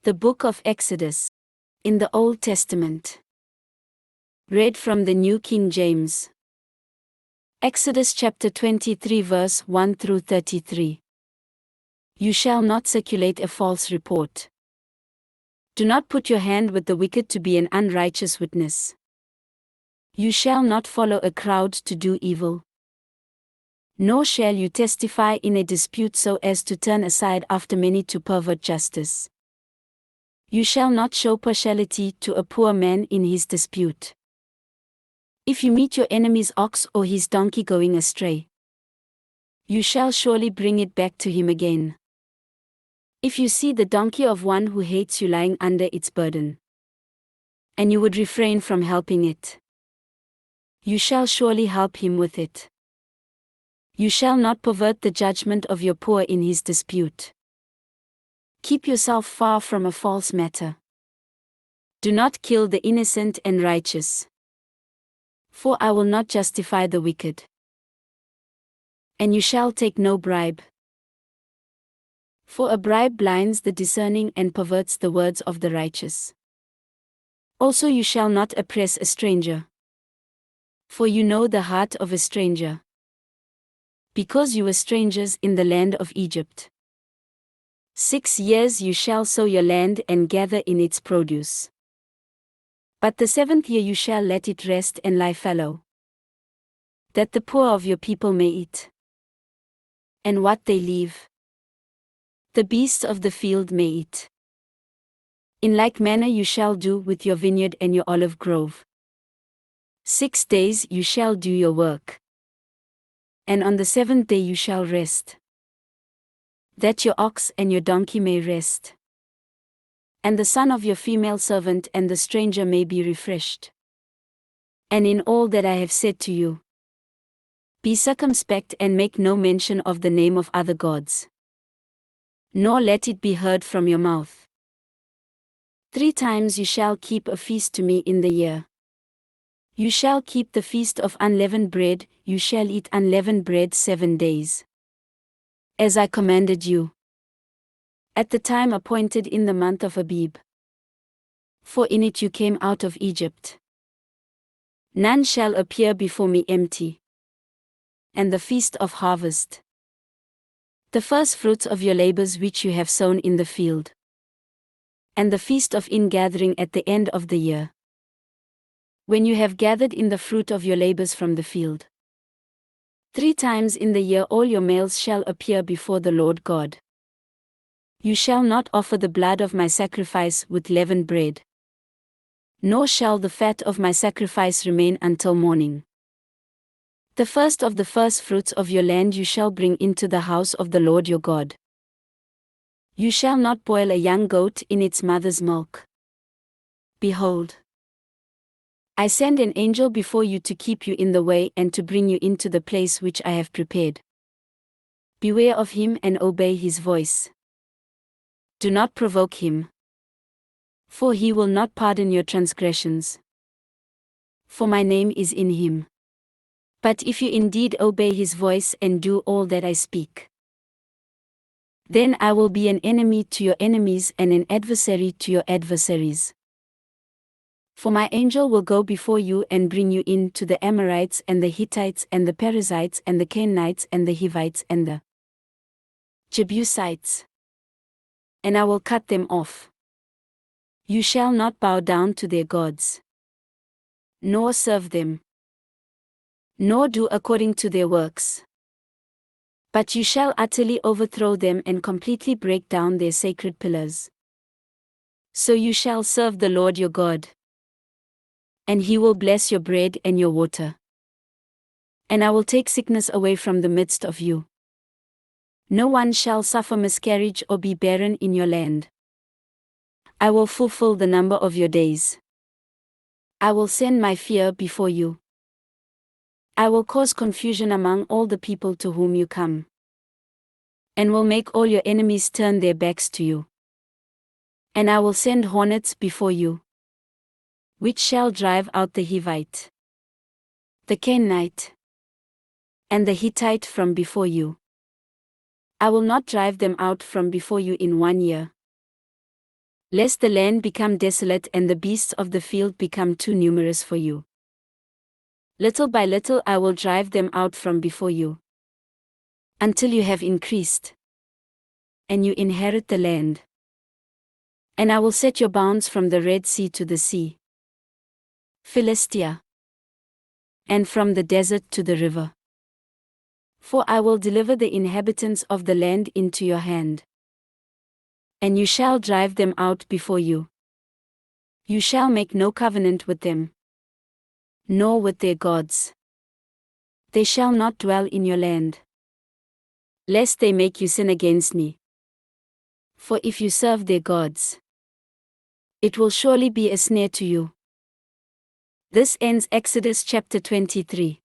The Book of Exodus. In the Old Testament. Read from the New King James. Exodus chapter 23 verse 1 through 33. You shall not circulate a false report. Do not put your hand with the wicked to be an unrighteous witness. You shall not follow a crowd to do evil. Nor shall you testify in a dispute so as to turn aside after many to pervert justice. You shall not show partiality to a poor man in his dispute. If you meet your enemy's ox or his donkey going astray, you shall surely bring it back to him again. If you see the donkey of one who hates you lying under its burden, and you would refrain from helping it, you shall surely help him with it. You shall not pervert the judgment of your poor in his dispute. Keep yourself far from a false matter. Do not kill the innocent and righteous, for I will not justify the wicked. And you shall take no bribe, for a bribe blinds the discerning and perverts the words of the righteous. Also you shall not oppress a stranger, for you know the heart of a stranger, because you were strangers in the land of Egypt. 6 years you shall sow your land and gather in its produce. But the 7th year you shall let it rest and lie fallow, that the poor of your people may eat, and what they leave, the beasts of the field may eat. In like manner you shall do with your vineyard and your olive grove. 6 days you shall do your work, and on the 7th day you shall rest, that your ox and your donkey may rest, and the son of your female servant and the stranger may be refreshed. And in all that I have said to you, be circumspect and make no mention of the name of other gods, nor let it be heard from your mouth. 3 times you shall keep a feast to me in the year. You shall keep the feast of unleavened bread, you shall eat unleavened bread 7 days, as I commanded you, at the time appointed in the month of Abib. For in it you came out of Egypt. None shall appear before me empty. And the feast of harvest, the first fruits of your labors which you have sown in the field, and the feast of ingathering at the end of the year, when you have gathered in the fruit of your labors from the field. 3 times in the year all your males shall appear before the Lord God. You shall not offer the blood of my sacrifice with leavened bread, nor shall the fat of my sacrifice remain until morning. The first of the first fruits of your land you shall bring into the house of the Lord your God. You shall not boil a young goat in its mother's milk. Behold, I send an angel before you to keep you in the way and to bring you into the place which I have prepared. Beware of him and obey his voice. Do not provoke him, for he will not pardon your transgressions, for my name is in him. But if you indeed obey his voice and do all that I speak, then I will be an enemy to your enemies and an adversary to your adversaries. For my angel will go before you and bring you in to the Amorites and the Hittites and the Perizzites and the Canaanites and the Hivites and the Jebusites, and I will cut them off. You shall not bow down to their gods, nor serve them, nor do according to their works. But you shall utterly overthrow them and completely break down their sacred pillars. So you shall serve the Lord your God, and he will bless your bread and your water. And I will take sickness away from the midst of you. No one shall suffer miscarriage or be barren in your land. I will fulfill the number of your days. I will send my fear before you. I will cause confusion among all the people to whom you come, and will make all your enemies turn their backs to you. And I will send hornets before you, which shall drive out the Hivite, the Canaanite, and the Hittite from before you. I will not drive them out from before you in 1 year, lest the land become desolate and the beasts of the field become too numerous for you. Little by little I will drive them out from before you, until you have increased, and you inherit the land. And I will set your bounds from the Red Sea to the sea, Philistia, and from the desert to the river. For I will deliver the inhabitants of the land into your hand, and you shall drive them out before you. You shall make no covenant with them, nor with their gods. They shall not dwell in your land, lest they make you sin against me. For if you serve their gods, it will surely be a snare to you. This ends Exodus chapter 23.